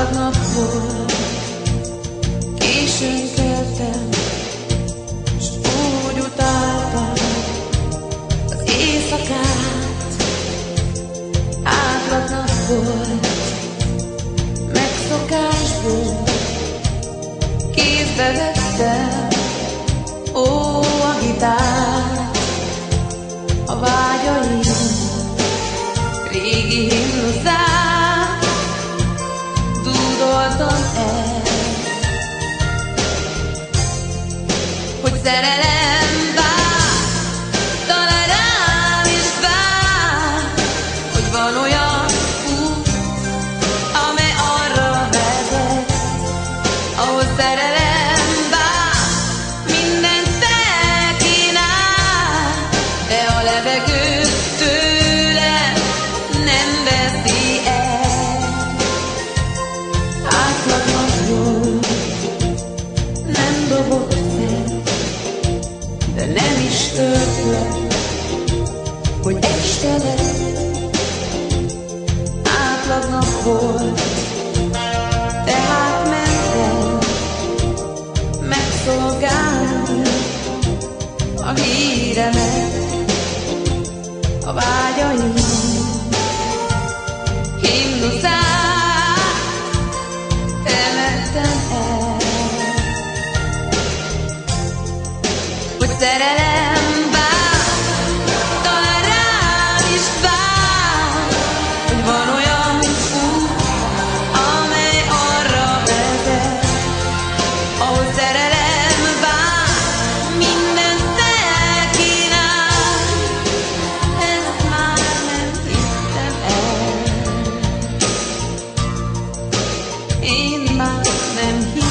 Átlag nap volt, későn keltem, s úgy utáltam az éjszakát. Átlag nap volt, megszokásból kézbe vettem, ó, a gitárt. A vágyaim régi himnuszát dúdoltam el, hogy szerelem vár, talán rám is vár, hogy van olyan út, amely arra vezet, ahol szerelem vár, mindent felkínál, de a levegőt tőle nem veszi el. Átlag nap volt, nem dobott fel, de nem is tört le, hogy este lett. Átlag nap volt, tehát mentem megszolgálni a híremet, a vágyaim himnuszát emeltem el, hogy szerelem vár, talán rám is vár, hogy van olyan út, amely arra vezet, ahol szerelem vár, mindent elkínál. Ezt már nem hittem el, én már nem hittem.